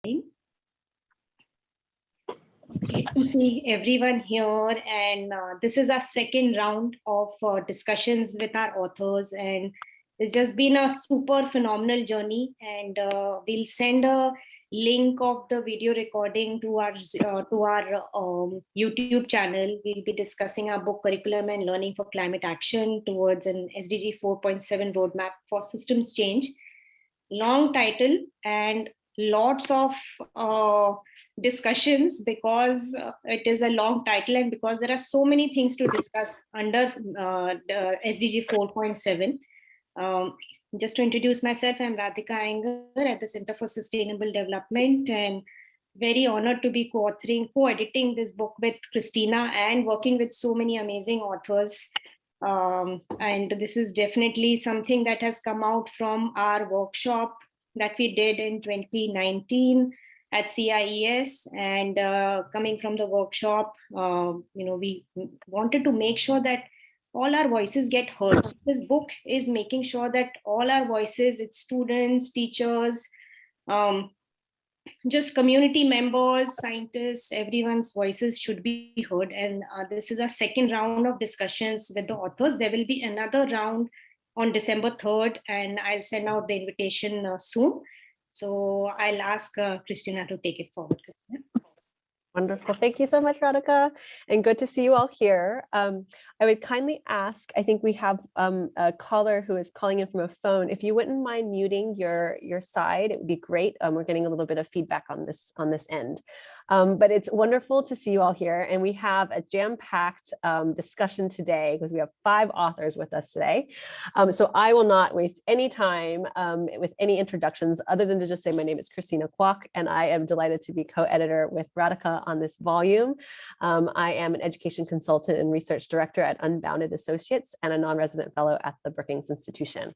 Great to see everyone here, and this is our second round of discussions with our authors, and it's just been a super phenomenal journey. And we'll send a link of the video recording to our YouTube channel. We'll be discussing our book Curriculum and Learning for Climate Action towards an SDG 4.7 roadmap for systems change. Long title and lots of discussions because it is a long title and because there are so many things to discuss under the SDG 4.7. Just to introduce myself, I'm Radhika at the Center for Sustainable Development, and very honored to be co-editing this book with Christina and working with so many amazing authors. And this is definitely something that has come out from our workshop that we did in 2019 at CIES, and coming from the workshop, we wanted to make sure that all our voices get heard. So this book is making sure that all our voices, its students, teachers, just community members, scientists, everyone's voices should be heard. And this is a second round of discussions with the authors. There will be another round on December 3rd, and I'll send out the invitation soon. So I'll ask Christina to take it forward. Christina. Wonderful. Thank you so much, Radhika, and good to see you all here. I would kindly ask, I think we have a caller who is calling in from a phone. If you wouldn't mind muting your side, it would be great. We're getting a little bit of feedback on this end. But it's wonderful to see you all here. And we have a jam-packed discussion today because we have 5 authors with us today. So I will not waste any time with any introductions other than to just say my name is Christina Kwak, and I am delighted to be co-editor with Radhika on this volume. I am an education consultant and research director at Unbounded Associates and a non-resident fellow at the Brookings Institution.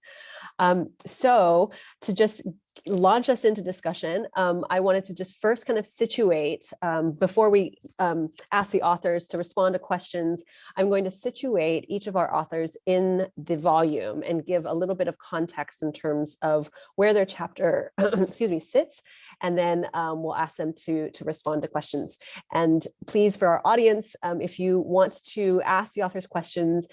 So to just launch us into discussion, I wanted to just first kind of situate, before we ask the authors to respond to questions, I'm going to situate each of our authors in the volume and give a little bit of context in terms of where their chapter sits, and then we'll ask them to respond to questions. And please, for our audience, if you want to ask the authors questions,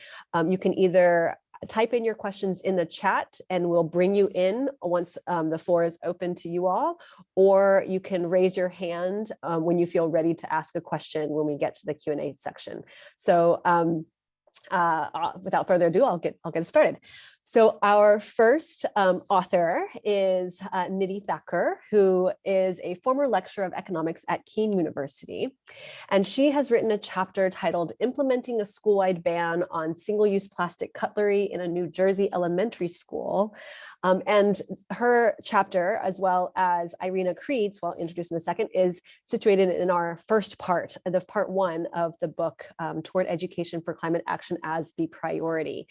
you can either type in your questions in the chat and we'll bring you in once the floor is open to you all, or you can raise your hand when you feel ready to ask a question when we get to the Q&A section. So without further ado, I'll get started. So our first author is Nidhi Thakur, who is a former lecturer of economics at Kean University. And she has written a chapter titled Implementing a School-Wide Ban on Single-Use Plastic Cutlery in a New Jersey Elementary School. And her chapter, as well as Irena Creed's, who I'll introduce in a second, is situated in our first part, the part 1 of the book, Toward Education for Climate Action as the Priority.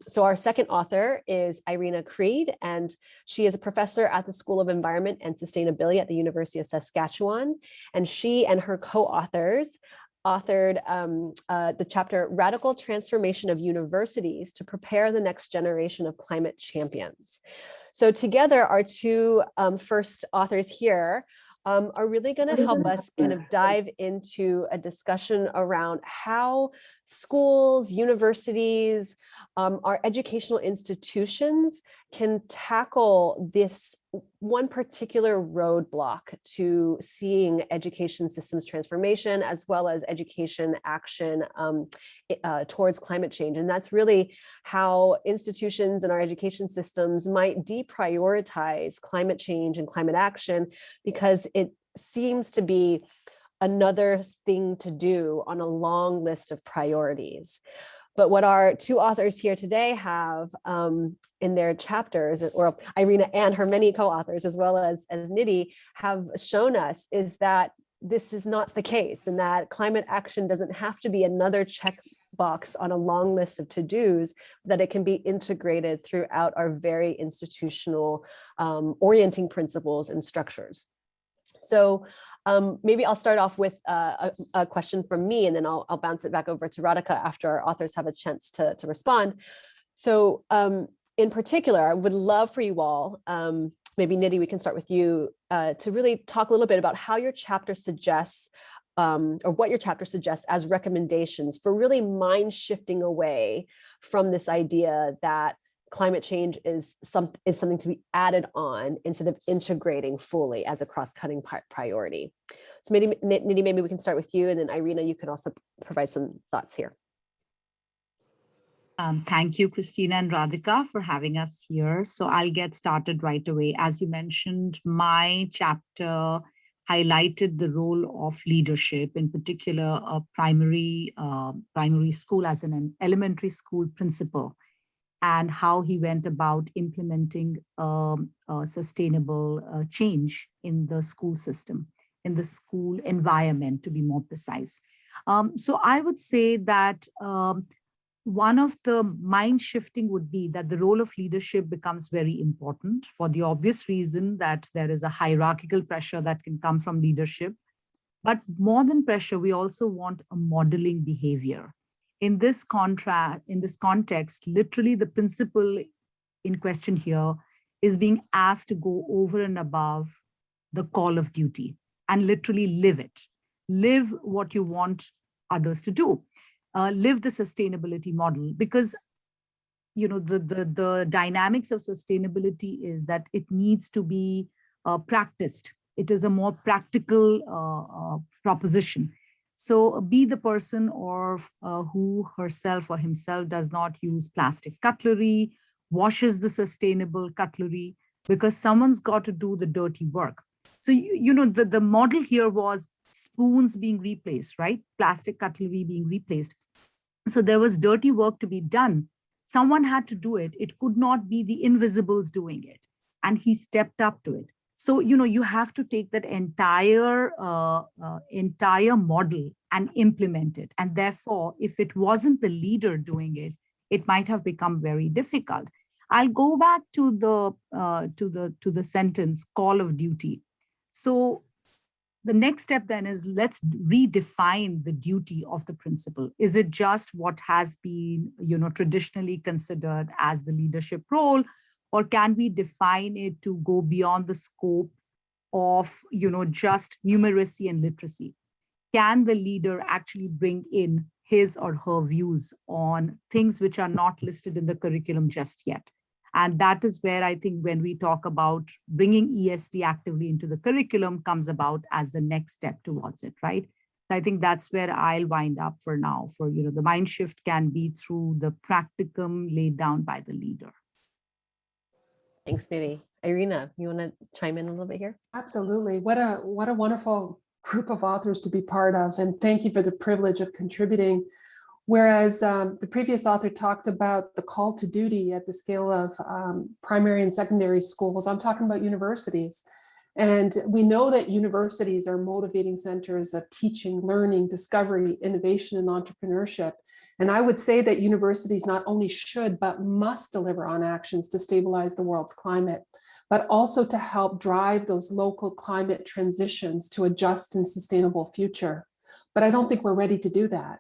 So our second author is Irena Creed, and she is a professor at the School of Environment and Sustainability at the University of Saskatchewan. And she and her co-authors authored the chapter Radical Transformation of Universities to Prepare the Next Generation of Climate Champions. So together, our 2 first authors here are really going to help us kind of dive into a discussion around how schools, universities, our educational institutions can tackle this one particular roadblock to seeing education systems transformation, as well as education action towards climate change. And that's really how institutions and our education systems might deprioritize climate change and climate action, because it seems to be another thing to do on a long list of priorities. But what our 2 authors here today have in their chapters, or Irena and her many co-authors, as well as Nidhi, have shown us is that this is not the case, and that climate action doesn't have to be another checkbox on a long list of to-dos, that it can be integrated throughout our very institutional orienting principles and structures. So maybe I'll start off with a question from me, and then I'll bounce it back over to Radhika after our authors have a chance to respond. So in particular, I would love for you all maybe Nidhi, we can start with you to really talk a little bit about how your chapter suggests or what your chapter suggests as recommendations for really mind shifting away from this idea that climate change is something to be added on instead of integrating fully as a cross-cutting priority. So maybe Nidhi, maybe we can start with you, and then Irena, you can also provide some thoughts here. Thank you, Christina and Radhika, for having us here. So I'll get started right away. As you mentioned, my chapter highlighted the role of leadership, in particular, a primary school as an elementary school principal, and how he went about implementing sustainable change in the school system, in the school environment, to be more precise. So I would say that one of the mind shifting would be that the role of leadership becomes very important for the obvious reason that there is a hierarchical pressure that can come from leadership. But more than pressure, we also want a modeling behavior. In this context, literally the principal in question here is being asked to go over and above the call of duty and literally live it. Live what you want others to do. Live the sustainability model, because the dynamics of sustainability is that it needs to be practiced. It is a more practical proposition. So be the person or who herself or himself does not use plastic cutlery, washes the sustainable cutlery, because someone's got to do the dirty work. So the model here was spoons being replaced, right? Plastic cutlery being replaced. So there was dirty work to be done. Someone had to do it. It could not be the invisibles doing it. And he stepped up to it. So, you have to take that entire model and implement it. And therefore, if it wasn't the leader doing it, it might have become very difficult. I'll go back to the sentence, call of duty. So the next step then is, let's redefine the duty of the principal. Is it just what has been, traditionally considered as the leadership role, or can we define it to go beyond the scope of, just numeracy and literacy? Can the leader actually bring in his or her views on things which are not listed in the curriculum just yet? And that is where I think when we talk about bringing ESD actively into the curriculum comes about as the next step towards it, right? I think that's where I'll wind up for now. For, the mind shift can be through the practicum laid down by the leader. Thanks, Nidhi. Irena, you want to chime in a little bit here? Absolutely. What a wonderful group of authors to be part of. And thank you for the privilege of contributing. Whereas the previous author talked about the call to duty at the scale of primary and secondary schools, I'm talking about universities. And we know that universities are motivating centers of teaching, learning, discovery, innovation, and entrepreneurship. And I would say that universities not only should, but must deliver on actions to stabilize the world's climate, but also to help drive those local climate transitions to a just and sustainable future. But I don't think we're ready to do that.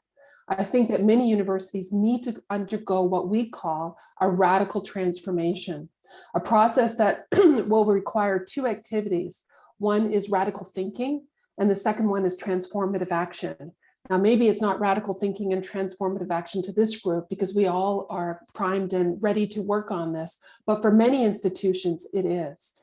I think that many universities need to undergo what we call a radical transformation, a process that will require two activities. One is radical thinking, and the second one is transformative action. Now, maybe it's not radical thinking and transformative action to this group because we all are primed and ready to work on this, but for many institutions, it is.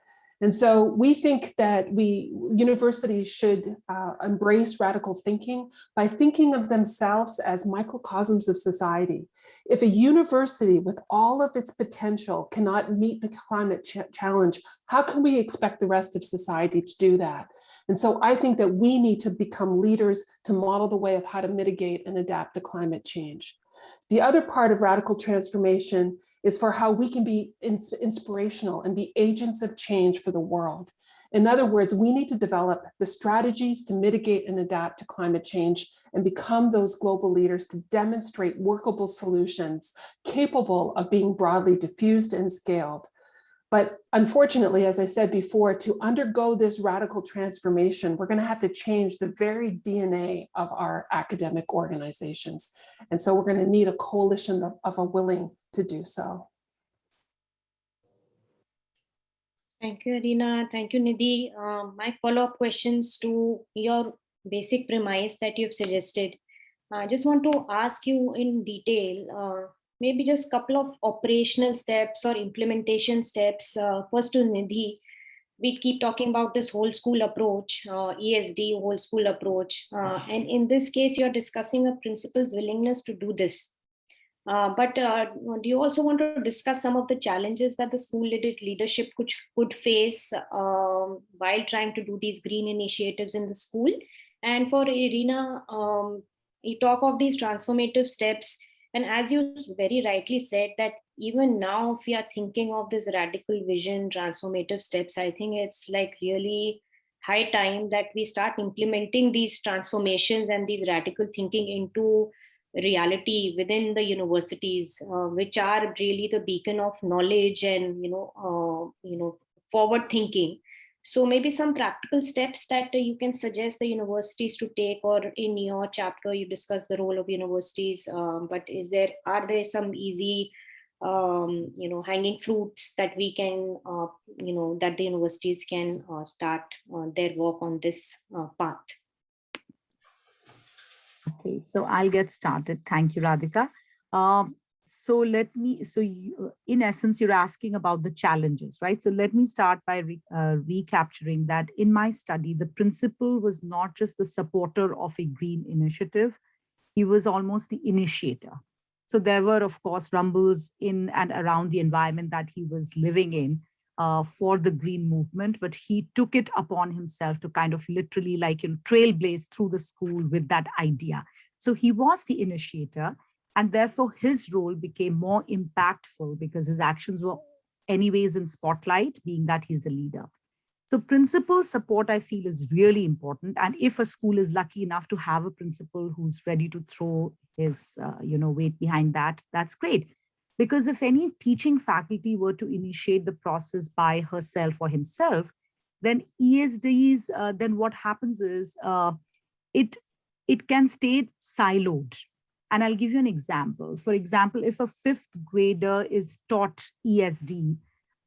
And so we think that universities should embrace radical thinking by thinking of themselves as microcosms of society. If a university with all of its potential cannot meet the climate challenge, how can we expect the rest of society to do that? And so I think that we need to become leaders to model the way of how to mitigate and adapt to climate change. The other part of radical transformation is for how we can be inspirational and be agents of change for the world. In other words, we need to develop the strategies to mitigate and adapt to climate change and become those global leaders to demonstrate workable solutions capable of being broadly diffused and scaled. But unfortunately, as I said before, to undergo this radical transformation, we're going to have to change the very DNA of our academic organizations. And so we're going to need a coalition of a willing to do so. Thank you, Irena. Thank you, Nidhi. My follow-up questions to your basic premise that you've suggested. I just want to ask you in detail, maybe just a couple of operational steps or implementation steps. First to Nidhi, we keep talking about this whole school approach, ESD whole school approach. And in this case, you're discussing a principal's willingness to do this. But do you also want to discuss some of the challenges that the school leadership could face while trying to do these green initiatives in the school? And for Irena, you talk of these transformative steps, and as you very rightly said, that even now, if we are thinking of this radical vision, transformative steps, I think it's like really high time that we start implementing these transformations and these radical thinking into reality within the universities, which are really the beacon of knowledge and forward thinking. So maybe some practical steps that you can suggest the universities to take, or in your chapter you discuss the role of universities. But are there some easy hanging fruits that we can that the universities can start their work on this path? Okay, so I'll get started. Thank you, Radhika. In essence, you're asking about the challenges, right? So let me start by recapturing that in my study, the principal was not just the supporter of a green initiative, he was almost the initiator. So there were, of course, rumbles in and around the environment that he was living in for the green movement, but he took it upon himself to kind of literally trailblaze through the school with that idea. So he was the initiator, and therefore his role became more impactful because his actions were anyways in spotlight, being that he's the leader. So principal support, I feel, is really important. And if a school is lucky enough to have a principal who's ready to throw his weight behind that, that's great. Because if any teaching faculty were to initiate the process by herself or himself, then ESDs, then what happens is it can stay siloed. And I'll give you an example. For example, if a fifth grader is taught ESD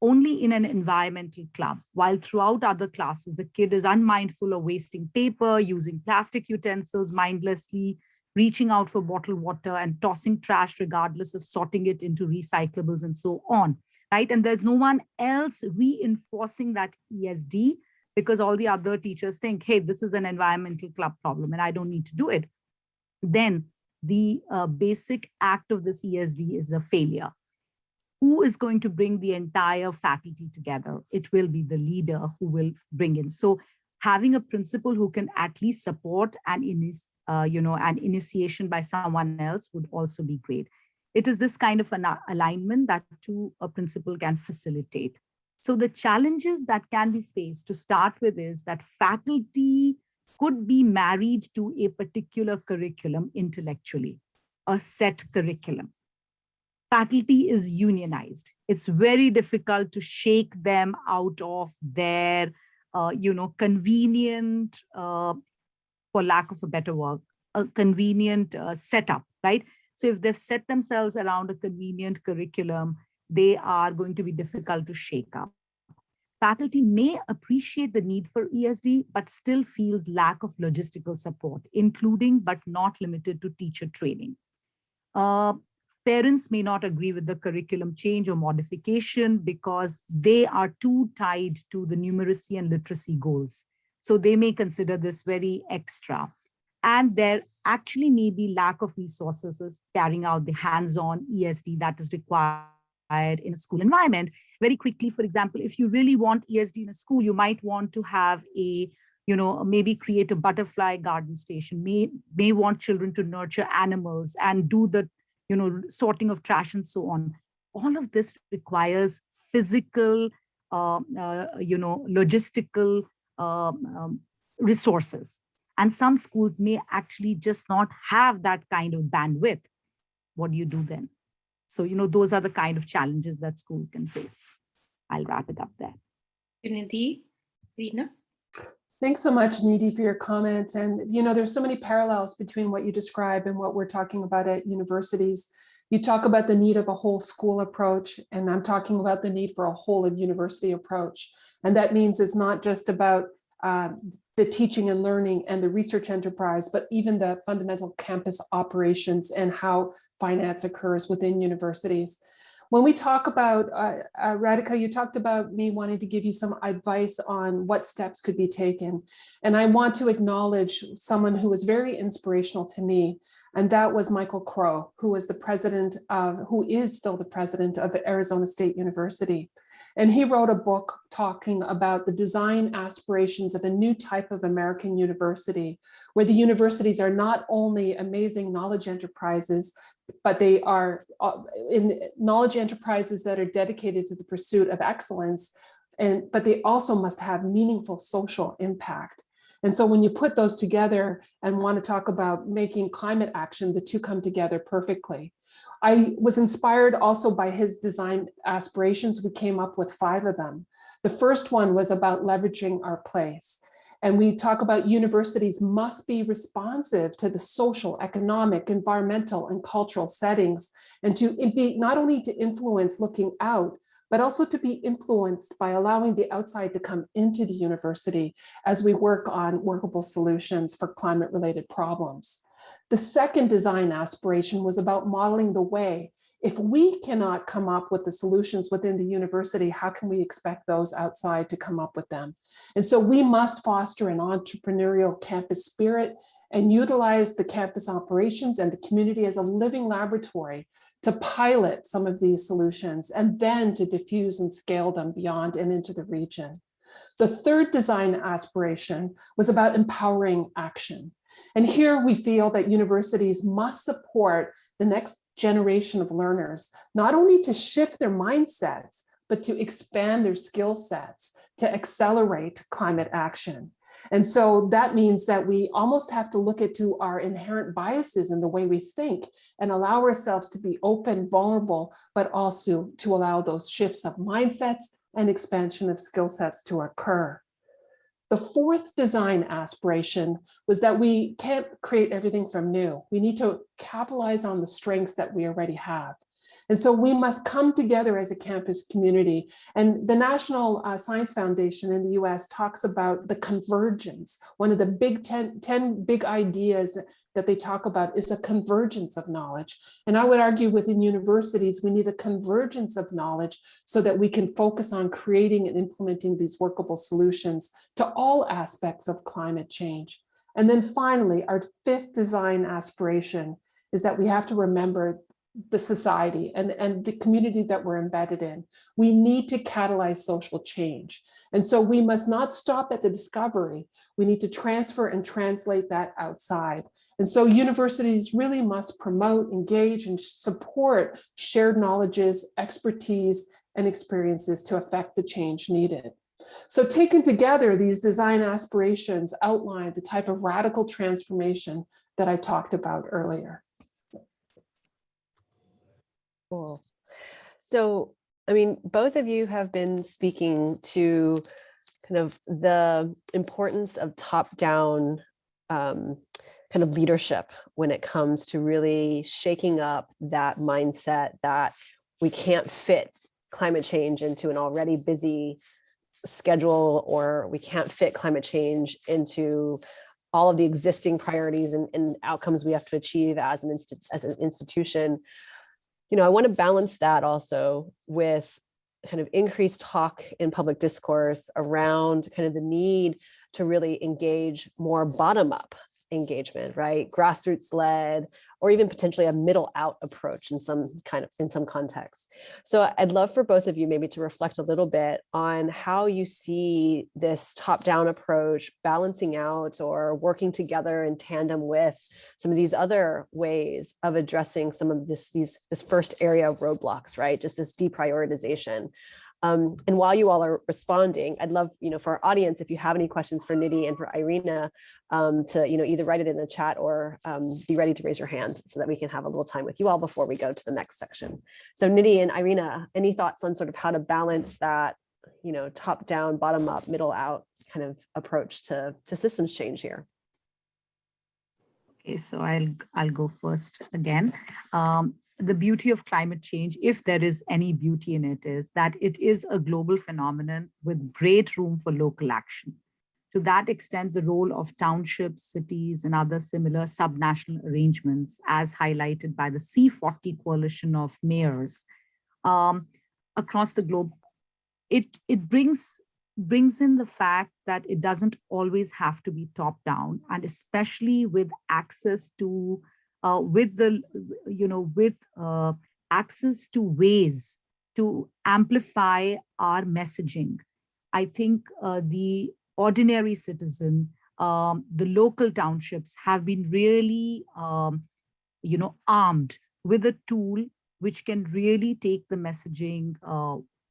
only in an environmental club, while throughout other classes, the kid is unmindful of wasting paper, using plastic utensils mindlessly, reaching out for bottled water and tossing trash regardless of sorting it into recyclables and so on, right? And there's no one else reinforcing that ESD because all the other teachers think, hey, this is an environmental club problem and I don't need to do it. Then the basic act of this ESD is a failure. Who is going to bring the entire faculty together? It will be the leader who will bring in. So having a principal who can at least support an initiation by someone else would also be great. It is this kind of an alignment that a principal can facilitate. So the challenges that can be faced to start with is that faculty could be married to a particular curriculum intellectually, a set curriculum. Faculty is unionized. It's very difficult to shake them out of their, convenient, for lack of a better word, a convenient setup, right? So if they've set themselves around a convenient curriculum, they are going to be difficult to shake up. Faculty may appreciate the need for ESD, but still feels lack of logistical support, including but not limited to teacher training. Parents may not agree with the curriculum change or modification because they are too tied to the numeracy and literacy goals. So they may consider this very extra. And there actually may be lack of resources carrying out the hands-on ESD that is required in a school environment. Very quickly, for example, if you really want ESD in a school, you might want to have maybe create a butterfly garden station, may want children to nurture animals and do the sorting of trash and so on. All of this requires physical, logistical resources. And some schools may actually just not have that kind of bandwidth. What do you do then? So, those are the kind of challenges that school can face. I'll wrap it up there. Nidhi, Reena? Thanks so much, Nidhi, for your comments. And, there's so many parallels between what you describe and what we're talking about at universities. You talk about the need of a whole school approach, and I'm talking about the need for a whole of university approach. And that means it's not just about the teaching and learning and the research enterprise, but even the fundamental campus operations and how finance occurs within universities. When we talk about, Radhika, you talked about me wanting to give you some advice on what steps could be taken. And I want to acknowledge someone who was very inspirational to me, and that was Michael Crow, who is still the president of Arizona State University. And he wrote a book talking about the design aspirations of a new type of American university, where the universities are not only amazing knowledge enterprises, but they are in knowledge enterprises that are dedicated to the pursuit of excellence, but they also must have meaningful social impact. And so when you put those together and want to talk about making climate action, the two come together perfectly. I was inspired also by his design aspirations. We came up with 5 of them. The first one was about leveraging our place. And we talk about universities must be responsive to the social, economic, environmental, and cultural settings, and to be not only to influence looking out, but also to be influenced by allowing the outside to come into the university as we work on workable solutions for climate-related problems. The second design aspiration was about modeling the way. If we cannot come up with the solutions within the university, how can we expect those outside to come up with them? And so we must foster an entrepreneurial campus spirit and utilize the campus operations and the community as a living laboratory to pilot some of these solutions and then to diffuse and scale them beyond and into the region. The third design aspiration was about empowering action. And here we feel that universities must support the next generation of learners, not only to shift their mindsets, but to expand their skill sets to accelerate climate action. And so that means that we almost have to look into our inherent biases in the way we think and allow ourselves to be open, vulnerable, but also to allow those shifts of mindsets and expansion of skill sets to occur. The fourth design aspiration was that we can't create everything from new. We need to capitalize on the strengths that we already have. And so we must come together as a campus community. And the National Science Foundation in the US talks about the convergence. One of the big 10 big ideas that they talk about is a convergence of knowledge. And I would argue within universities, we need a convergence of knowledge so that we can focus on creating and implementing these workable solutions to all aspects of climate change. And then finally, our fifth design aspiration is that we have to remember the society and the community that we're embedded in. We need to catalyze social change. And so we must not stop at the discovery. We need to transfer and translate that outside. And so universities really must promote, engage, and support shared knowledges, expertise, and experiences to affect the change needed. So taken together, these design aspirations outline the type of radical transformation that I talked about earlier. Cool. So, I mean, both of you have been speaking to kind of the importance of top-down kind of leadership when it comes to really shaking up that mindset that we can't fit climate change into an already busy schedule, or we can't fit climate change into all of the existing priorities and outcomes we have to achieve as an institution. You know, I want to balance that also with kind of increased talk in public discourse around kind of the need to really engage more bottom-up engagement, right? Grassroots led, or even potentially a middle out approach in some contexts. So I'd love for both of you maybe to reflect a little bit on how you see this top-down approach balancing out or working together in tandem with some of these other ways of addressing some of this first area of roadblocks, right? Just this deprioritization. And while you all are responding, I'd love, for our audience, if you have any questions for Nidhi and for Irena, to, either write it in the chat or be ready to raise your hand so that we can have a little time with you all before we go to the next section. So Nidhi and Irena, any thoughts on sort of how to balance that, top down, bottom up, middle out kind of approach to systems change here? Okay, so I'll go first again. The beauty of climate change, if there is any beauty in it, is that it is a global phenomenon with great room for local action. To that extent, the role of townships, cities, and other similar subnational arrangements, as highlighted by the C40 coalition of mayors um, across the globe, it brings in the fact that it doesn't always have to be top down, and especially with access to with the with access to ways to amplify our messaging. I think the ordinary citizen, the local townships have been really armed with a tool which can really take the messaging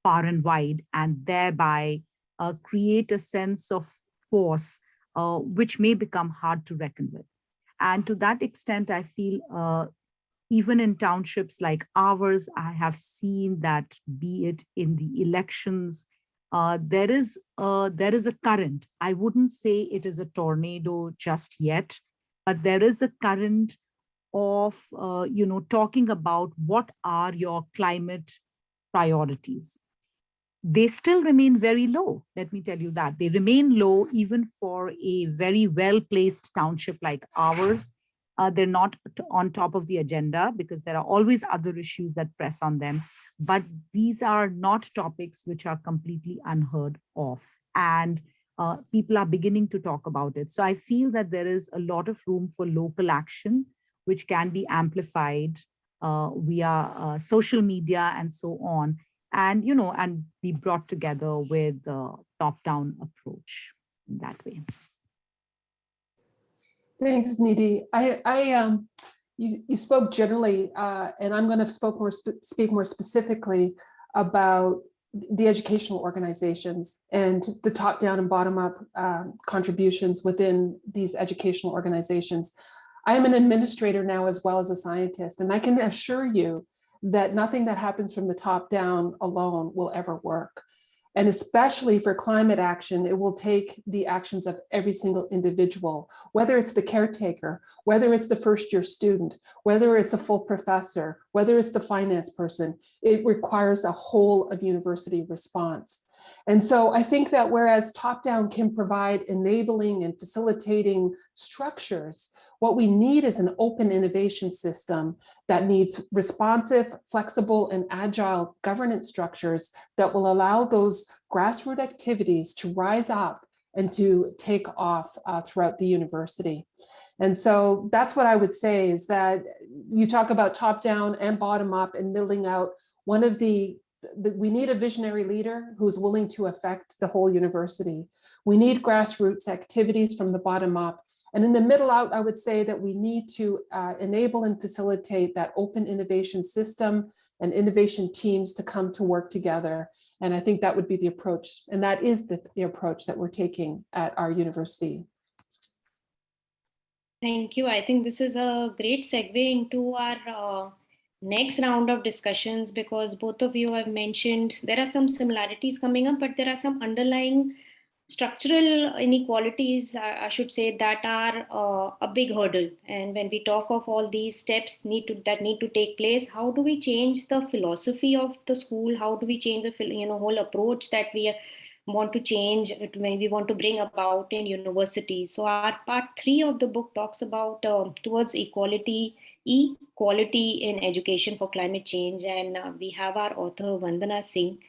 far and wide, and thereby create a sense of force which may become hard to reckon with. And to that extent, I feel even in townships like ours, I have seen that, be it in the elections, there is a current. I wouldn't say it is a tornado just yet, but there is a current of talking about what are your climate priorities. They still remain very low. Let me tell you that they remain low even for a very well-placed township like ours. They're not on top of the agenda because there are always other issues that press on them. But these are not topics which are completely unheard of. And people are beginning to talk about it. So I feel that there is a lot of room for local action, which can be amplified via social media and so on, and and be brought together with the top-down approach in that way. Thanks, Nidhi. You spoke generally, and I'm going to speak more specifically about the educational organizations and the top-down and bottom-up contributions within these educational organizations. I am an administrator now as well as a scientist, and I can assure you that nothing that happens from the top down alone will ever work. And especially for climate action, it will take the actions of every single individual, whether it's the caretaker, whether it's the first year student, whether it's a full professor, whether it's the finance person. It requires a whole of university response. And so I think that whereas top-down can provide enabling and facilitating structures, what we need is an open innovation system that needs responsive, flexible, and agile governance structures that will allow those grassroots activities to rise up and to take off throughout the university. And so that's what I would say, is that you talk about top-down and bottom-up and building out one of we need a visionary leader who's willing to affect the whole university. We need grassroots activities from the bottom up. And in the middle out, I would say that we need to enable and facilitate that open innovation system and innovation teams to come to work together. And I think that would be the approach. And that is the approach that we're taking at our university. Thank you. I think this is a great segue into our next round of discussions, because both of you have mentioned there are some similarities coming up, but there are some underlying structural inequalities, I should say, that are a big hurdle. And when we talk of all these steps that need to take place, how do we change the philosophy of the school? How do we change the whole approach that we want to change when we want to bring about in university? So our part 3 of the book talks about towards equality in education for climate change, and we have our author Vandana Singh.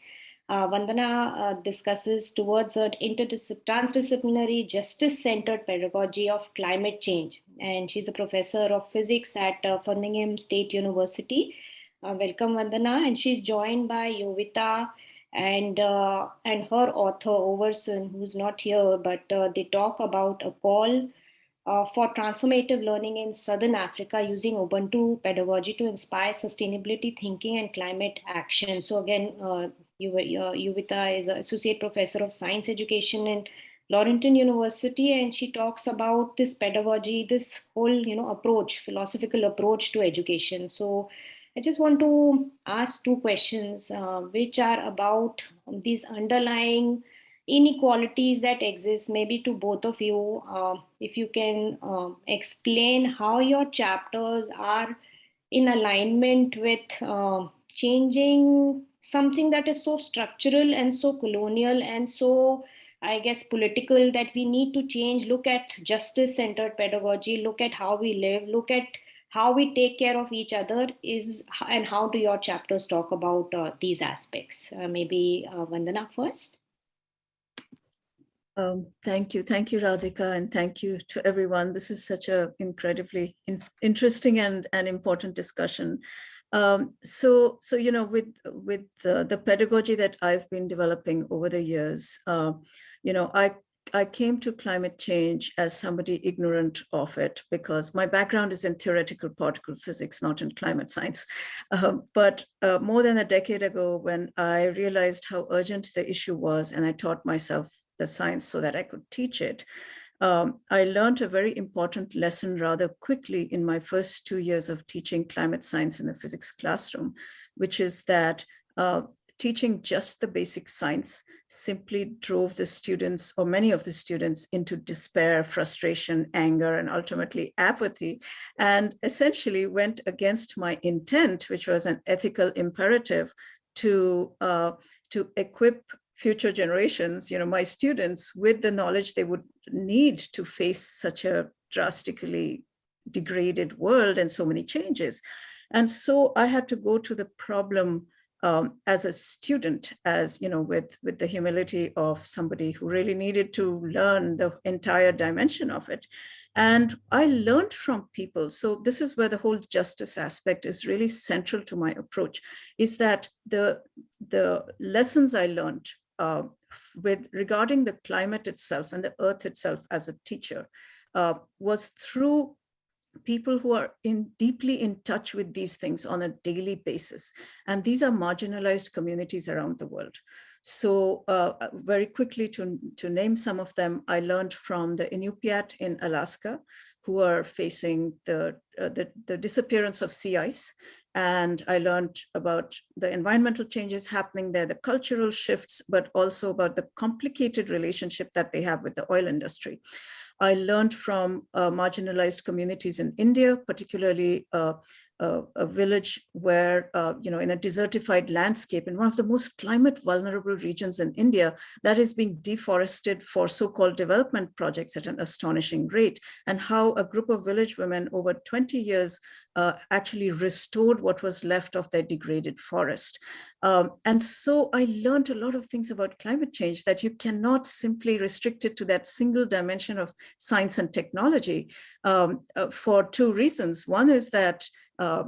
Vandana discusses towards an transdisciplinary, justice-centered pedagogy of climate change, and she's a professor of physics at Birmingham State University. Welcome, Vandana, and she's joined by Yovita and her author Overson, who's not here, but they talk about a call for transformative learning in Southern Africa using Ubuntu pedagogy to inspire sustainability thinking and climate action. So again, Yovita is an associate professor of science education in Laurentine University, and she talks about this pedagogy, this whole approach, philosophical approach to education. So I just want to ask two questions, which are about these underlying inequalities that exist, maybe to both of you, if you can explain how your chapters are in alignment with changing something that is so structural and so colonial and so, I guess, political, that we need to change. Look at justice centered pedagogy, look at how we live, look at how we take care of each other, is, and how do your chapters talk about these aspects? Maybe Vandana first. Thank you, Radhika, and thank you to everyone. This is such an incredibly interesting and important discussion. So you know, with the pedagogy that I've been developing over the years, you know, I came to climate change as somebody ignorant of it, because my background is in theoretical particle physics, not in climate science. But more than a decade ago, when I realized how urgent the issue was, and I taught myself the science so that I could teach it, I learned a very important lesson rather quickly in my first 2 years of teaching climate science in the physics classroom, which is that teaching just the basic science simply drove the students, or many of the students, into despair, frustration, anger, and ultimately apathy, and essentially went against my intent, which was an ethical imperative to equip future generations, you know, my students, with the knowledge they would need to face such a drastically degraded world and so many changes. And so I had to go to the problem as a student, as, you know, with the humility of somebody who really needed to learn the entire dimension of it. And I learned from people. So this is where the whole justice aspect is really central to my approach, is that the lessons I learned regarding the climate itself and the earth itself as a teacher was through people who are deeply in touch with these things on a daily basis. And these are marginalized communities around the world. So very quickly, to name some of them, I learned from the Inupiat in Alaska, who are facing the disappearance of sea ice. And I learned about the environmental changes happening there, the cultural shifts, but also about the complicated relationship that they have with the oil industry. I learned from marginalized communities in India, particularly a village where, you know, in a desertified landscape, in one of the most climate vulnerable regions in India, that is being deforested for so-called development projects at an astonishing rate, and how a group of village women over 20 years actually restored what was left of their degraded forest. And so I learned a lot of things about climate change that you cannot simply restrict it to that single dimension of science and technology, for two reasons. One is that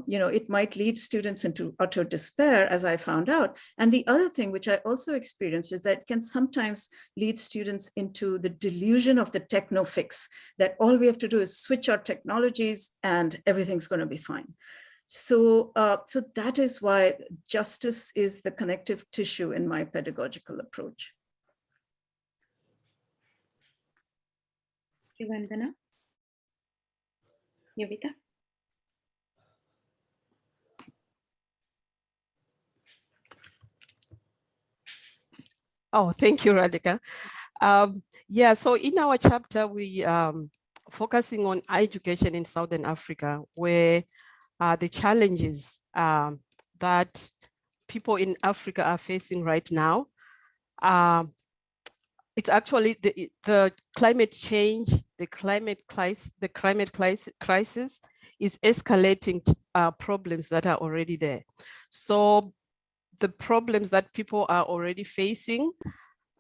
you know, it might lead students into utter despair, as I found out. And the other thing, which I also experienced, is that it can sometimes lead students into the delusion of the techno fix, that all we have to do is switch our technologies and everything's going to be fine. So, so that is why justice is the connective tissue in my pedagogical approach. Vandana. Yovita. Oh, thank you, Radhika. Yeah, so in our chapter, we focusing on education in Southern Africa, where the challenges that people in Africa are facing right now. It's actually the climate change, the climate crisis is escalating problems that are already there. So the problems that people are already facing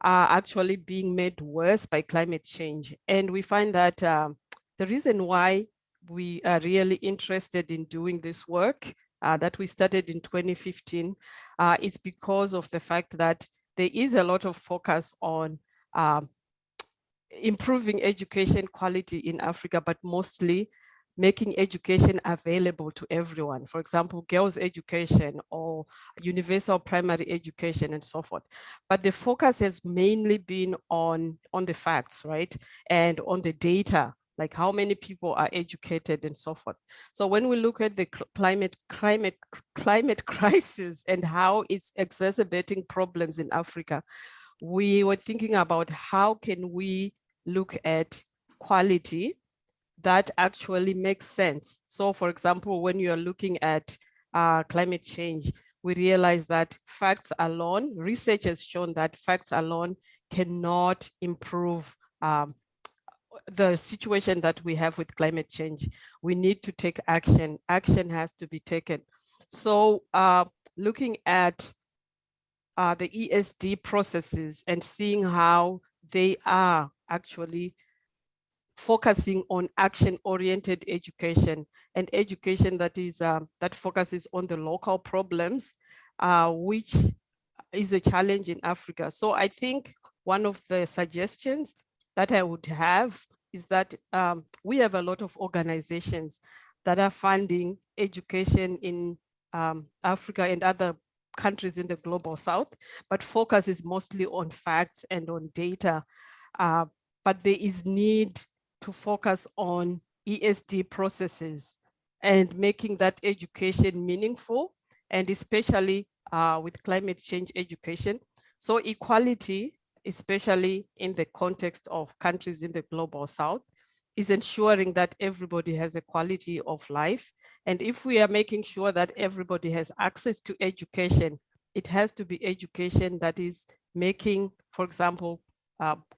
are actually being made worse by climate change. And we find that the reason why we are really interested in doing this work that we started in 2015 is because of the fact that there is a lot of focus on improving education quality in Africa, but mostly making education available to everyone. For example, girls' education or universal primary education and so forth. But the focus has mainly been on the facts, right? And on the data, like how many people are educated and so forth. So when we look at the climate crisis and how it's exacerbating problems in Africa, we were thinking about how can we look at quality that actually makes sense. So for example, when you're looking at climate change, we realize that facts alone, research has shown that facts alone cannot improve the situation that we have with climate change. We need to take action. Action has to be taken. So looking at the ESD processes and seeing how they are actually focusing on action-oriented education and education that is that focuses on the local problems, which is a challenge in Africa. So I think one of the suggestions that I would have is that we have a lot of organizations that are funding education in Africa and other countries in the global south, but focus is mostly on facts and on data. But there is need to focus on ESD processes and making that education meaningful, and especially with climate change education. So equality, especially in the context of countries in the global south, is ensuring that everybody has a quality of life. And if we are making sure that everybody has access to education, it has to be education that is making, for example,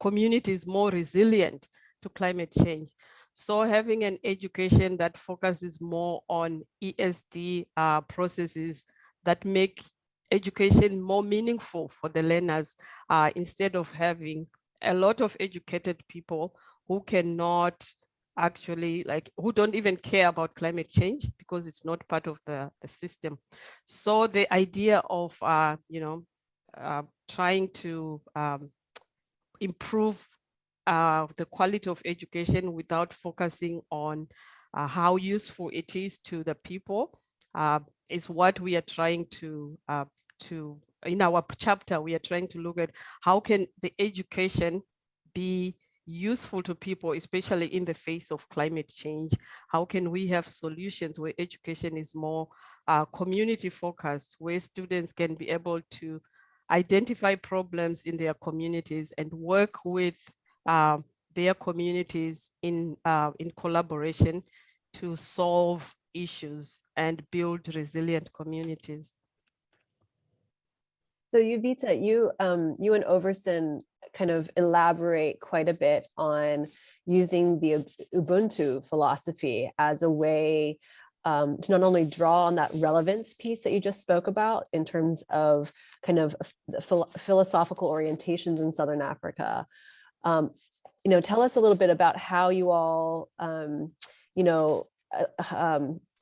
communities more resilient to climate change. So having an education that focuses more on ESD processes that make education more meaningful for the learners, instead of having a lot of educated people who cannot actually, who don't even care about climate change because it's not part of the system. So the idea of, trying to improve the quality of education without focusing on how useful it is to the people is what we are trying to in our chapter, we are trying to look at how can the education be useful to people, especially in the face of climate change. How can we have solutions where education is more community focused, where students can be able to identify problems in their communities and work with their communities in collaboration to solve issues and build resilient communities. So Yovita, you and Overson kind of elaborate quite a bit on using the Ubuntu philosophy as a way to not only draw on that relevance piece that you just spoke about in terms of kind of philosophical orientations in Southern Africa. Tell us a little bit about how you all,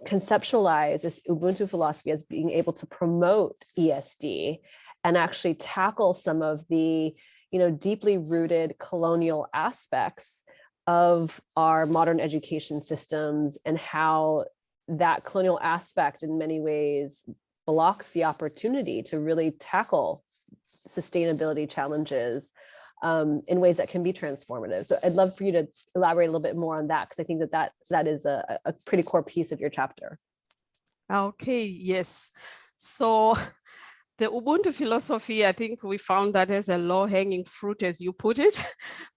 conceptualize this Ubuntu philosophy as being able to promote ESD and actually tackle some of the, deeply rooted colonial aspects of our modern education systems, and how that colonial aspect in many ways blocks the opportunity to really tackle sustainability challenges in ways that can be transformative. So I'd love for you to elaborate a little bit more on that, because I think that is a pretty core piece of your chapter. Okay, yes. So the Ubuntu philosophy, I think we found that as a low-hanging fruit, as you put it,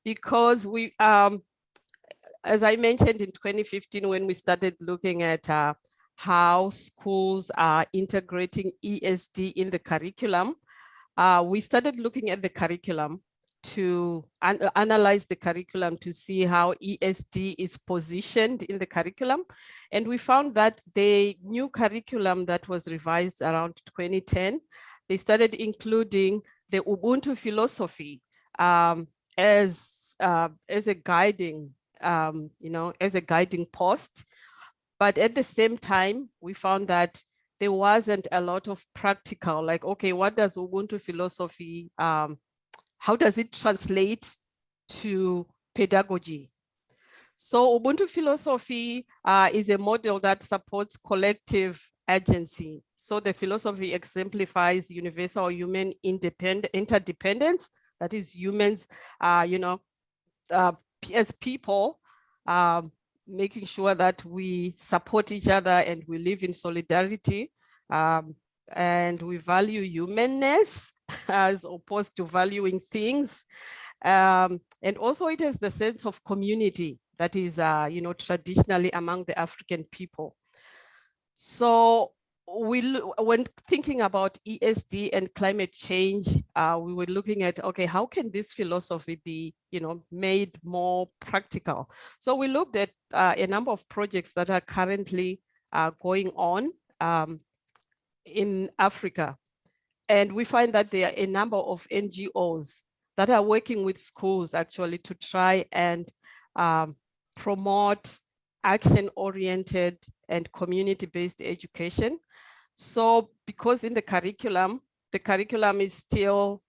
because we, as I mentioned in 2015, when we started looking at how schools are integrating ESD in the curriculum, we started looking at the curriculum to analyze the curriculum to see how ESD is positioned in the curriculum. And we found that the new curriculum that was revised around 2010, they started including the Ubuntu philosophy as a guiding, as a guiding post. But at the same time, we found that there wasn't a lot of practical, like, okay, what does Ubuntu philosophy, how does it translate to pedagogy? So Ubuntu philosophy is a model that supports collective agency. So the philosophy exemplifies universal human interdependence, that is humans, as people, making sure that we support each other and we live in solidarity. and we value humanness as opposed to valuing things. And also it has the sense of community that is, traditionally among the African people. So when thinking about ESD and climate change, we were looking at, okay, how can this philosophy be, made more practical? So we looked at a number of projects that are currently going on in Africa. And we find that there are a number of NGOs that are working with schools actually to try and promote action-oriented and community-based education. So because in the curriculum is still,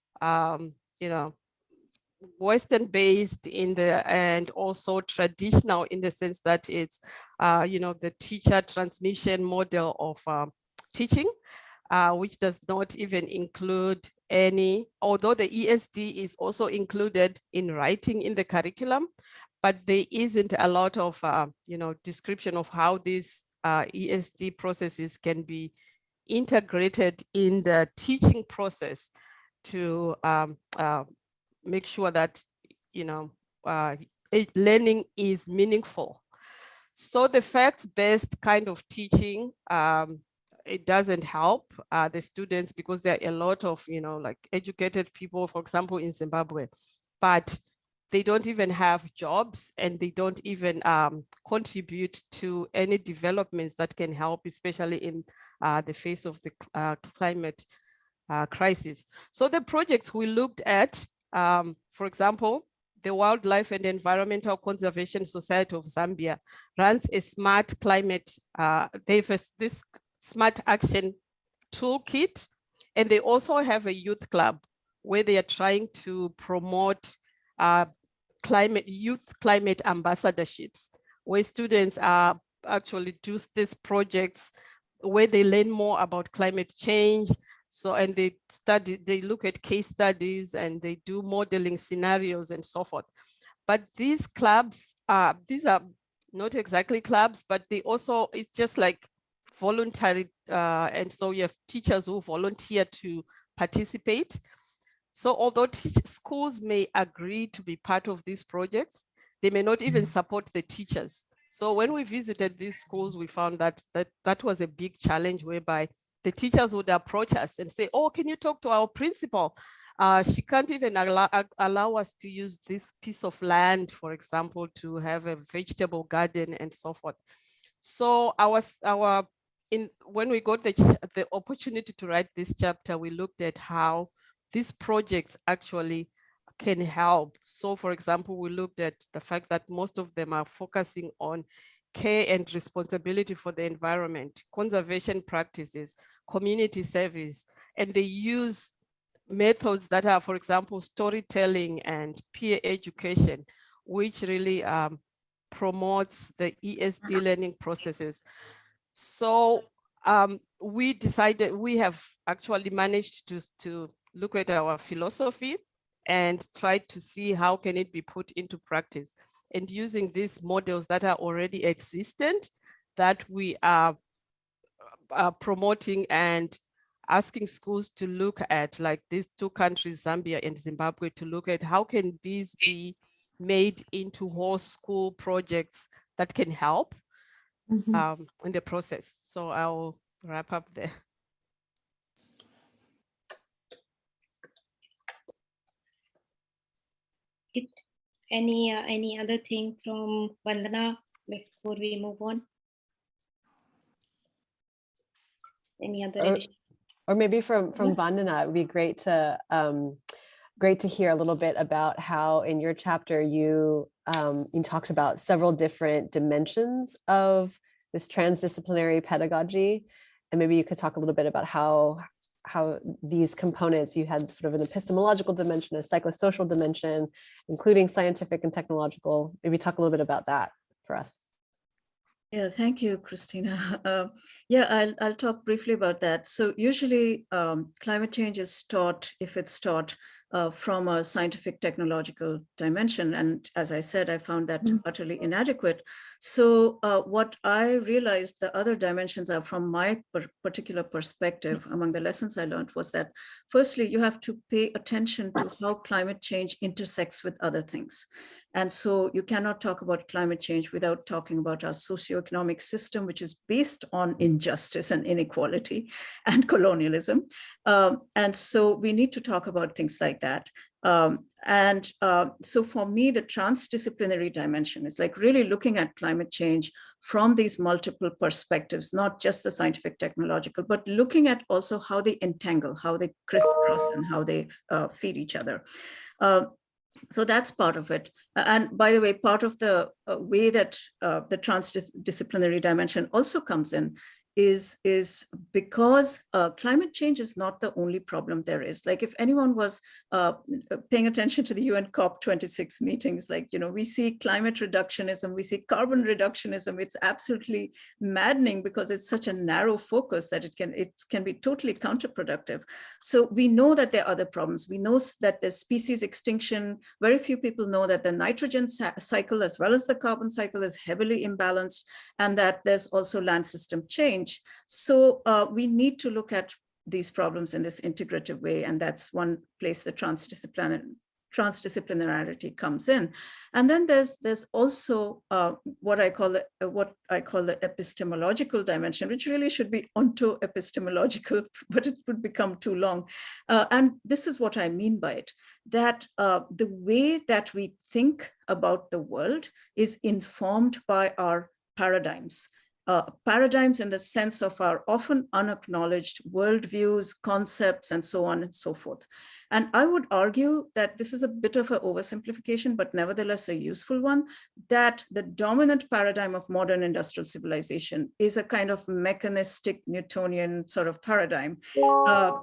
Western-based and also traditional in the sense that it's, the teacher transmission model of teaching, which does not even include any, although the ESD is also included in writing in the curriculum, but there isn't a lot of, description of how these ESD processes can be integrated in the teaching process to make sure that, learning is meaningful. So the facts-based kind of teaching, it doesn't help the students because there are a lot of, educated people, for example, in Zimbabwe, but they don't even have jobs and they don't even contribute to any developments that can help, especially in the face of the climate crisis. So the projects we looked at, for example, the Wildlife and Environmental Conservation Society of Zambia runs a smart climate, they have this smart action toolkit, and they also have a youth club where they are trying to promote youth climate ambassadorships, where students actually do these projects where they learn more about climate change. So, and they look at case studies and they do modeling scenarios and so forth. But these clubs, these are not exactly clubs, but they also, it's just like voluntary. And so you have teachers who volunteer to participate. So although schools may agree to be part of these projects, they may not even support the teachers. So when we visited these schools, we found that was a big challenge, whereby the teachers would approach us and say, oh, can you talk to our principal? She can't even allow us to use this piece of land, for example, to have a vegetable garden and so forth. So when we got the opportunity to write this chapter, we looked at how these projects actually can help. So for example, we looked at the fact that most of them are focusing on care and responsibility for the environment, conservation practices, community service, and they use methods that are, for example, storytelling and peer education, which really promotes the ESD learning processes. So we decided, we have actually managed to look at our philosophy and try to see how can it be put into practice. And using these models that are already existent, that we are promoting and asking schools to look at, like these two countries, Zambia and Zimbabwe, to look at how can these be made into whole school projects that can help in the process. So I'll wrap up there. Any other thing from Vandana before we move on? Any other addition? Or maybe from Vandana, it would be great to hear a little bit about how in your chapter you talked about several different dimensions of this transdisciplinary pedagogy, and maybe you could talk a little bit about how these components, you had sort of an epistemological dimension, a psychosocial dimension, including scientific and technological. Maybe talk a little bit about that for us. Yeah, thank you, Christina. Yeah, I'll talk briefly about that. So usually climate change is taught, if it's taught, from a scientific technological dimension. And as I said, I found that utterly inadequate. So what I realized the other dimensions are from my particular perspective among the lessons I learned was that firstly, you have to pay attention to how climate change intersects with other things. And so you cannot talk about climate change without talking about our socioeconomic system, which is based on injustice and inequality and colonialism. And so we need to talk about things like that. So for me, the transdisciplinary dimension is like really looking at climate change from these multiple perspectives, not just the scientific technological, but looking at also how they entangle, how they crisscross, and how they feed each other. So that's part of it. And by the way, part of the way that the transdisciplinary dimension also comes in is because climate change is not the only problem there is. Like if anyone was paying attention to the UN COP26 meetings, like, you know, we see climate reductionism, we see carbon reductionism. It's absolutely maddening because it's such a narrow focus that it can be totally counterproductive. So we know that there are other problems. We know that there's species extinction. Very few people know that the nitrogen cycle as well as the carbon cycle is heavily imbalanced, and that there's also land system change. So we need to look at these problems in this integrative way, and that's one place the transdisciplinarity comes in. And then there's also what I call the epistemological dimension, which really should be onto-epistemological, but it would become too long. And this is what I mean by it, that the way that we think about the world is informed by our paradigms. Paradigms in the sense of our often unacknowledged worldviews, concepts, and so on and so forth. And I would argue that this is a bit of an oversimplification, but nevertheless a useful one, that the dominant paradigm of modern industrial civilization is a kind of mechanistic Newtonian sort of paradigm,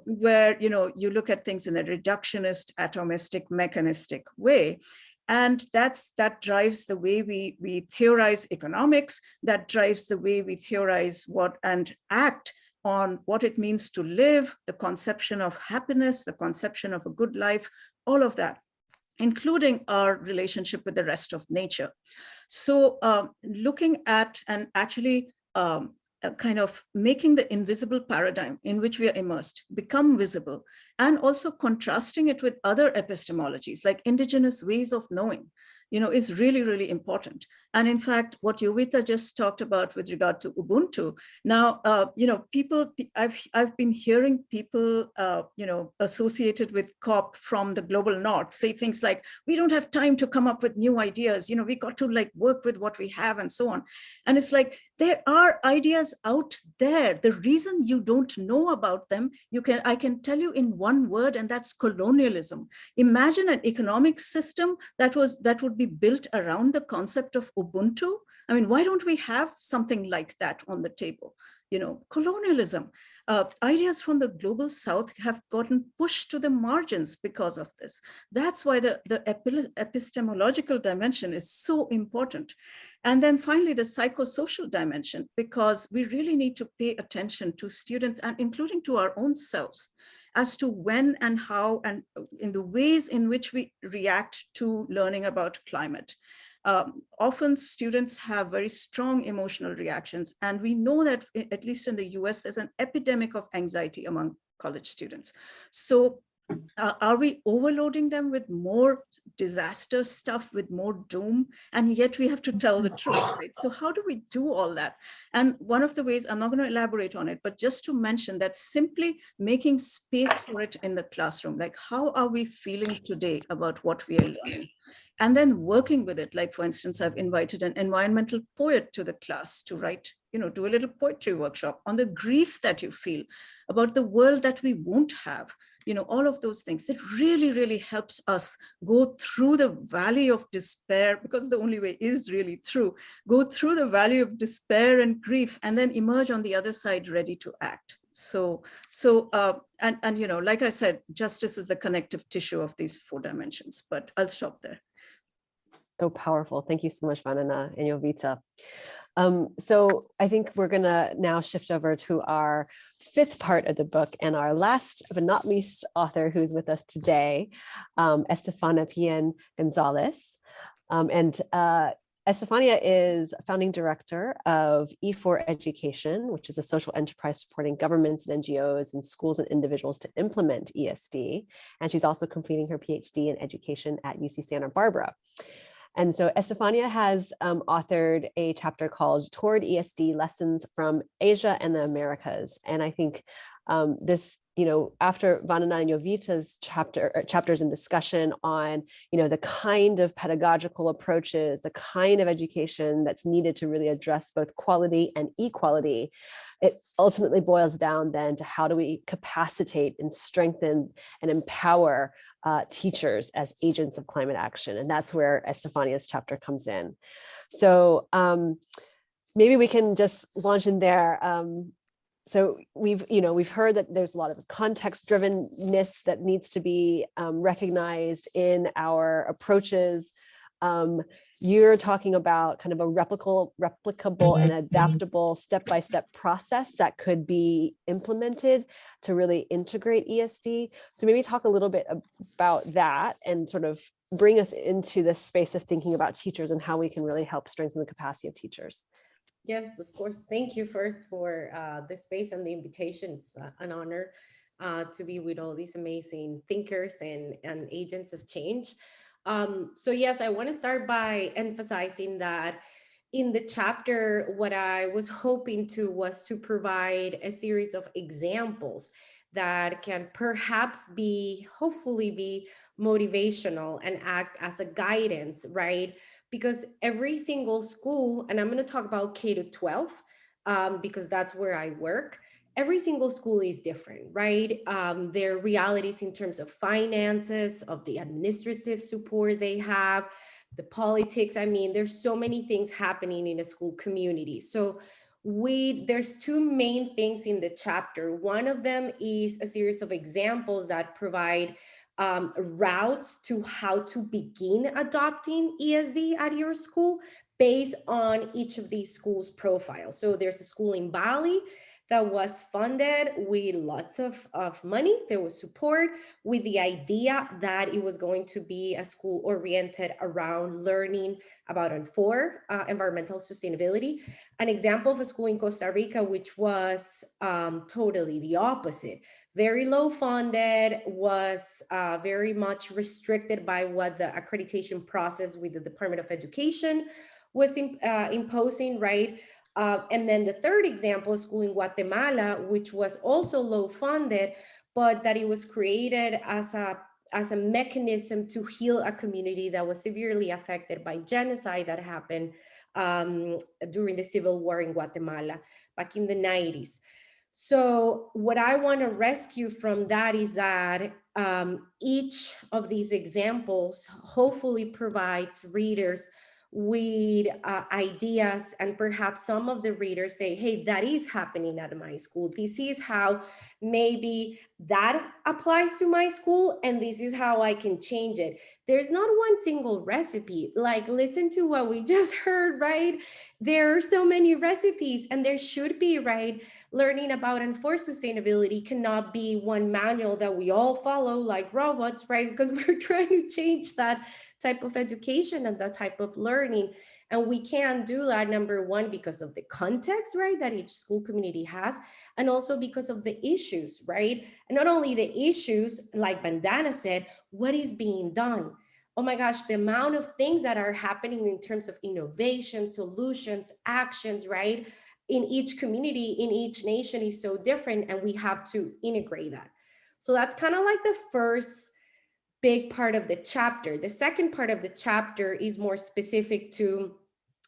where, you know, you look at things in a reductionist, atomistic, mechanistic way. And that drives the way we theorize economics, that drives the way we theorize what and act on what it means to live, the conception of happiness, the conception of a good life, all of that, including our relationship with the rest of nature. So looking at and actually kind of making the invisible paradigm in which we are immersed become visible, and also contrasting it with other epistemologies like indigenous ways of knowing, you know, is really, really important. And in fact, what Yovita just talked about with regard to Ubuntu, now, you know, I've been hearing people, you know, associated with COP from the global north say things like, we don't have time to come up with new ideas, you know, we got to like work with what we have and so on. And it's like, there are ideas out there. The reason you don't know about them, I can tell you in one word, and that's colonialism. Imagine an economic system that would be built around the concept of Ubuntu. I mean, why don't we have something like that on the table? You know, colonialism. Ideas from the global south have gotten pushed to the margins because of this. That's why the epistemological dimension is so important. And then finally, the psychosocial dimension, because we really need to pay attention to students and including to our own selves as to when and how and in the ways in which we react to learning about climate. Often students have very strong emotional reactions, and we know that at least in the US, there's an epidemic of anxiety among college students. So are we overloading them with more disaster stuff, with more doom? And yet we have to tell the truth, right? So how do we do all that? And one of the ways, I'm not going to elaborate on it, but just to mention that simply making space for it in the classroom, like how are we feeling today about what we are learning? And then working with it. Like, for instance, I've invited an environmental poet to the class to write, you know, do a little poetry workshop on the grief that you feel about the world that we won't have, you know, all of those things that really, really helps us go through the valley of despair, because the only way is really through, go through the valley of despair and grief, and then emerge on the other side ready to act. So you know, like I said, justice is the connective tissue of these 4 dimensions, but I'll stop there. So powerful. Thank you so much, Vandana and Yovita. So I think we're gonna now shift over to our fifth part of the book and our last but not least author who's with us today, Estefania Pihen Gonzalez. Estefania is founding director of E4 Education, which is a social enterprise supporting governments and NGOs and schools and individuals to implement ESD. And she's also completing her PhD in education at UC Santa Barbara. And so Estefania has authored a chapter called Toward ESD Lessons from Asia and the Americas. And I think this, after Vandana and Yovita's chapters and discussion on, the kind of pedagogical approaches, the kind of education that's needed to really address both quality and equality, it ultimately boils down then to how do we capacitate and strengthen and empower teachers as agents of climate action. And that's where Estefania's chapter comes in. So maybe we can just launch in there. So we've heard that there's a lot of context drivenness that needs to be recognized in our approaches. You're talking about kind of a replicable and adaptable step-by-step process that could be implemented to really integrate ESD. So maybe talk a little bit about that and sort of bring us into this space of thinking about teachers and how we can really help strengthen the capacity of teachers. Yes, of course. Thank you first for the space and the invitation. It's an honor to be with all these amazing thinkers and agents of change. So yes, I want to start by emphasizing that in the chapter, what I was hoping to was to provide a series of examples that can perhaps hopefully be motivational and act as a guidance, right? Because every single school, and I'm going to talk about K to 12, because that's where I work. Every single school is different, right? Their realities in terms of finances, of the administrative support they have, the politics. I mean, there's so many things happening in a school community. So there's two main things in the chapter. One of them is a series of examples that provide routes to how to begin adopting ESD at your school based on each of these schools' profiles. So there's a school in Bali that was funded with lots of money. There was support with the idea that it was going to be a school oriented around learning about environmental sustainability. An example of a school in Costa Rica, which was totally the opposite. Very low funded, was very much restricted by what the accreditation process with the Department of Education was imposing, right? And then the third example, a school in Guatemala, which was also low funded, but that it was created as a mechanism to heal a community that was severely affected by genocide that happened during the civil war in Guatemala back in the 90s. So what I want to rescue from that is that each of these examples hopefully provides readers with ideas, and perhaps some of the readers say, hey, that is happening at my school. This is how maybe that applies to my school, and this is how I can change it. There's not one single recipe. Like, listen to what we just heard, right? There are so many recipes, and there should be, right? Learning about and for sustainability cannot be one manual that we all follow like robots, right? Because we're trying to change that type of education and that type of learning. And we can't do that, number one, because of the context, right, that each school community has, and also because of the issues, right? And not only the issues, like Vandana said, what is being done? Oh my gosh, the amount of things that are happening in terms of innovation, solutions, actions, right? In each community, in each nation is so different, and we have to integrate that. So that's kind of like the first big part of the chapter. The second part of the chapter is more specific to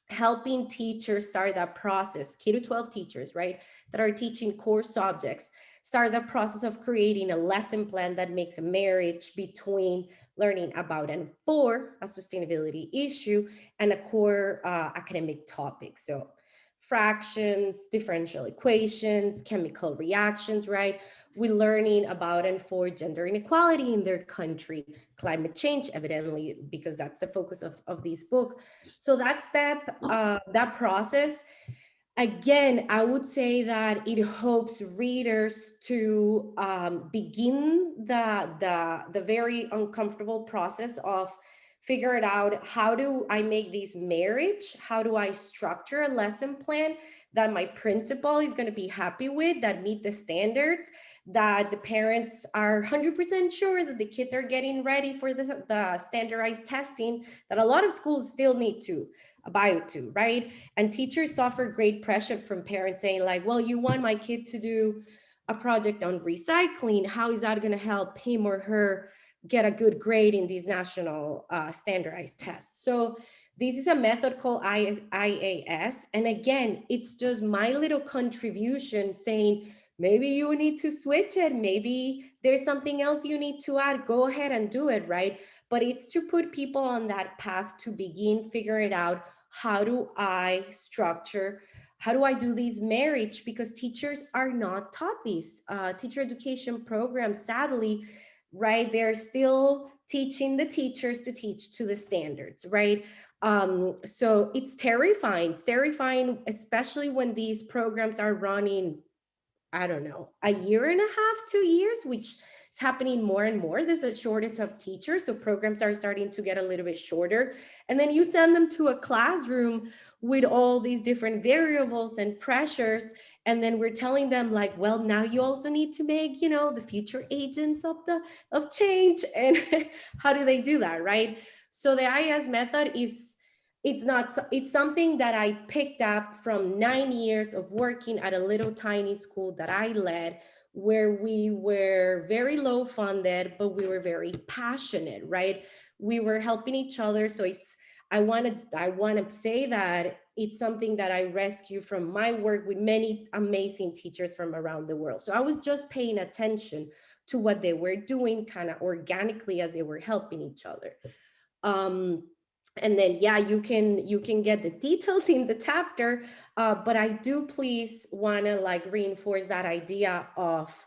helping teachers start that process, K to 12 teachers, right, that are teaching core subjects, start the process of creating a lesson plan that makes a marriage between learning about and for a sustainability issue and a core academic topic. So fractions, differential equations, chemical reactions, right? We're learning about and for gender inequality in their country, climate change, evidently, because that's the focus of this book. So that process again, I would say that it hopes readers to begin the very uncomfortable process of figuring out, how do I make this marriage? How do I structure a lesson plan that my principal is going to be happy with, that meet the standards, that the parents are 100% sure that the kids are getting ready for the standardized testing that a lot of schools still need to abide to, right? And teachers suffer great pressure from parents saying like, well, you want my kid to do a project on recycling. How is that going to help him or her get a good grade in these national standardized tests? So this is a method called IAS. And again, it's just my little contribution saying, maybe you need to switch it. Maybe there's something else you need to add. Go ahead and do it, right? But it's to put people on that path to begin figuring it out. How do I structure? How do I do this marriage? Because teachers are not taught these. Teacher education programs, sadly, right? They're still teaching the teachers to teach to the standards, right? So it's terrifying. It's terrifying, especially when these programs are running, I don't know, a year and a half, 2 years, which is happening more and more. There's a shortage of teachers, so programs are starting to get a little bit shorter. And then you send them to a classroom with all these different variables and pressures. And then we're telling them like, well, now you also need to make, you know, the future agents of change. And how do they do that, right? So the IAS method is, it's something that I picked up from 9 years of working at a little tiny school that I led, where we were very low funded, but we were very passionate, right? We were helping each other. So I want to say that it's something that I rescue from my work with many amazing teachers from around the world. So I was just paying attention to what they were doing kind of organically as they were helping each other. And then, yeah, you can get the details in the chapter, but I do please want to like reinforce that idea of,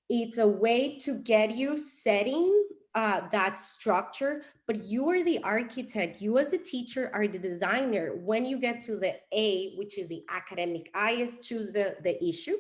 it's a way to get you setting that structure, but you are the architect. You as a teacher are the designer. When you get to the A, which is the academic IAS, choose the issue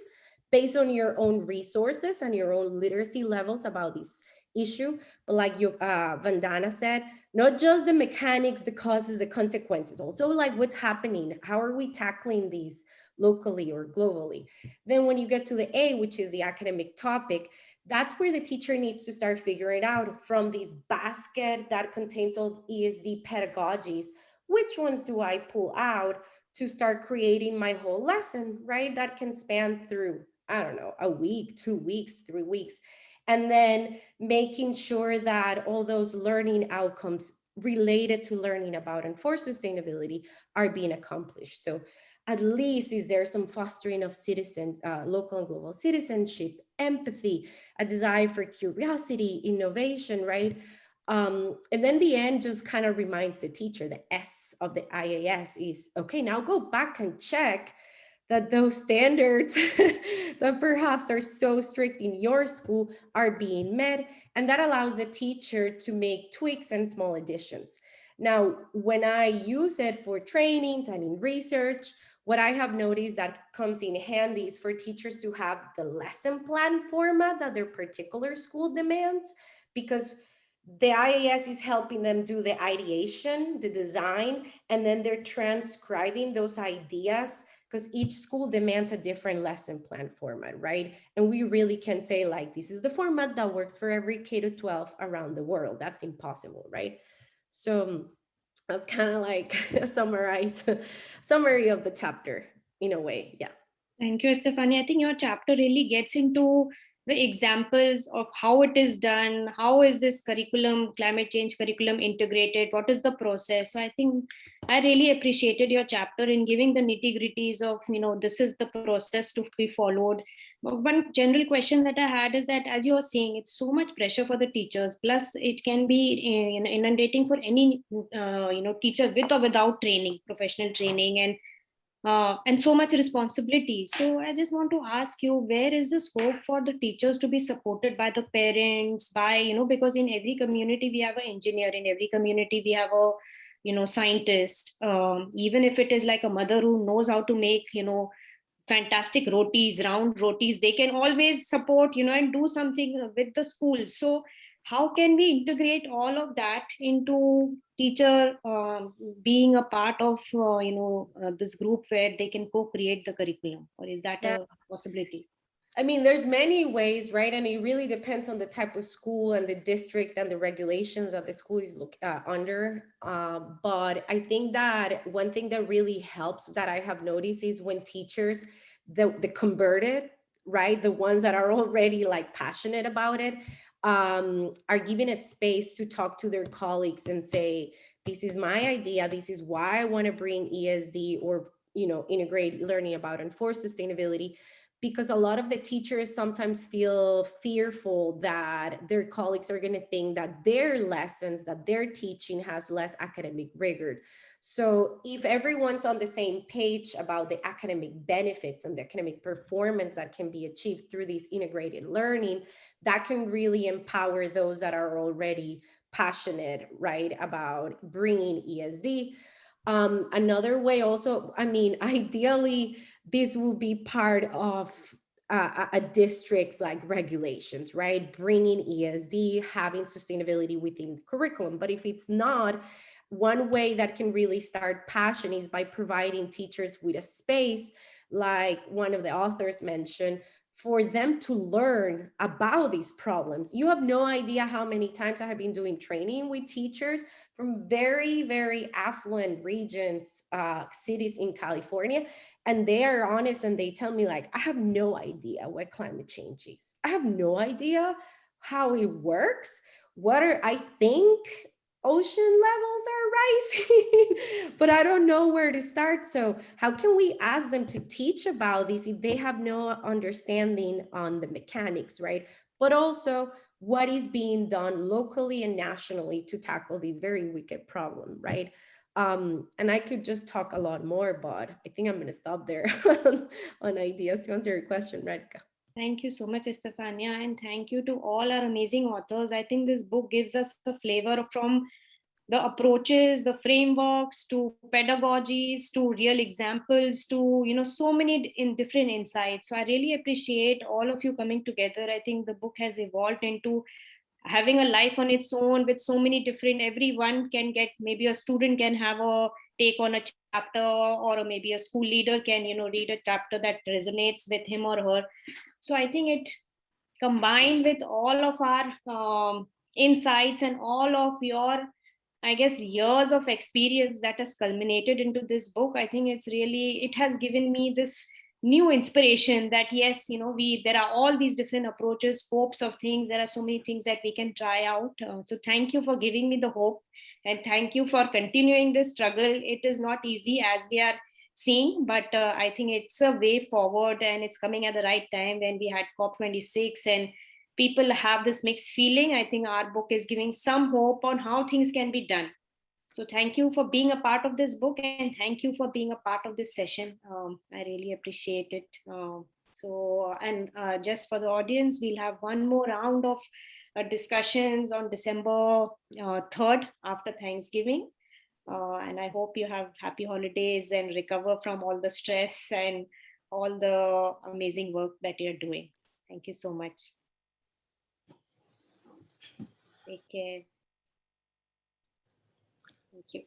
based on your own resources and your own literacy levels about this issue. But like Vandana said, not just the mechanics, the causes, the consequences, also like what's happening, how are we tackling these locally or globally. Then when you get to the A, which is the academic topic, that's where the teacher needs to start figuring out from this basket that contains all ESD pedagogies, which ones do I pull out to start creating my whole lesson, right? That can span through, I don't know, a week, 2 weeks, 3 weeks. And then making sure that all those learning outcomes related to learning about and for sustainability are being accomplished. So at least is there some fostering of local and global citizenship, empathy, a desire for curiosity, innovation, right? And then the end just kind of reminds the teacher, the S of the IAS is, okay, now go back and check that those standards that perhaps are so strict in your school are being met. And that allows the teacher to make tweaks and small additions. Now, when I use it for trainings and in research, what I have noticed that comes in handy is for teachers to have the lesson plan format that their particular school demands, because the IAS is helping them do the ideation, the design, and then they're transcribing those ideas, because each school demands a different lesson plan format, right? And we really can say like, this is the format that works for every K-12 around the world. That's impossible, right? So that's kind of like a summary of the chapter in a way, yeah. Thank you, Estefania. I think your chapter really gets into the examples of how it is done, how is this curriculum, climate change curriculum integrated, what is the process. So I think I really appreciated your chapter in giving the nitty-gritties of, this is the process to be followed. But one general question that I had is that, as you are saying, it's so much pressure for the teachers, plus it can be inundating for any, teacher with or without training, professional training, and so much responsibility. So I just want to ask you, where is the scope for the teachers to be supported by the parents, because in every community we have an engineer, in every community we have a scientist, even if it is like a mother who knows how to make, fantastic rotis, round rotis, they can always support, and do something with the school. So how can we integrate all of that into teacher being a part of, this group where they can co-create the curriculum? Or is that a possibility? I mean, there's many ways, right? And it really depends on the type of school and the district and the regulations that the school is under. But I think that one thing that really helps that I have noticed is when teachers, the converted, right? The ones that are already like passionate about it, are given a space to talk to their colleagues and say, this is my idea. This is why I want to bring ESD or, integrate learning about enforced sustainability. Because a lot of the teachers sometimes feel fearful that their colleagues are going to think that their lessons, that their teaching has less academic rigor. So if everyone's on the same page about the academic benefits and the academic performance that can be achieved through this integrated learning, that can really empower those that are already passionate, right, about bringing ESD. Another way also, I mean, ideally, this will be part of a district's like regulations, right? Bringing ESD, having sustainability within the curriculum. But if it's not, one way that can really start passion is by providing teachers with a space, like one of the authors mentioned, for them to learn about these problems. You have no idea how many times I have been doing training with teachers from very, very affluent regions, cities in California. And they are honest and they tell me like, I have no idea what climate change is. I have no idea how it works. I think ocean levels are rising, but I don't know where to start. So how can we ask them to teach about this if they have no understanding on the mechanics, right? But also what is being done locally and nationally to tackle this very wicked problem, right? And I could just talk a lot more, but I think I'm going to stop there on ideas to answer your question, Radhika. Thank you so much, Estefania, and thank you to all our amazing authors. I think this book gives us a flavor from the approaches, the frameworks, to pedagogies, to real examples, to so many different insights. So I really appreciate all of you coming together. I think the book has evolved into having a life on its own with so many different, everyone can get, maybe a student can have a take on a chapter, or maybe a school leader can read a chapter that resonates with him or her. So I think it combined with all of our insights and all of your, I guess, years of experience that has culminated into this book. I think it has given me this new inspiration that yes, there are all these different approaches, scopes of things. There are so many things that we can try out. So thank you for giving me the hope, and thank you for continuing this struggle. It is not easy, as we are seeing, but I think it's a way forward, and it's coming at the right time when we had COP26 and people have this mixed feeling. I think our book is giving some hope on how things can be done. So thank you for being a part of this book, and thank you for being a part of this session. I really appreciate it. Just for the audience, we'll have one more round of discussions on December 3rd after Thanksgiving. And I hope you have happy holidays and recover from all the stress and all the amazing work that you're doing. Thank you so much. Take care. Thank you.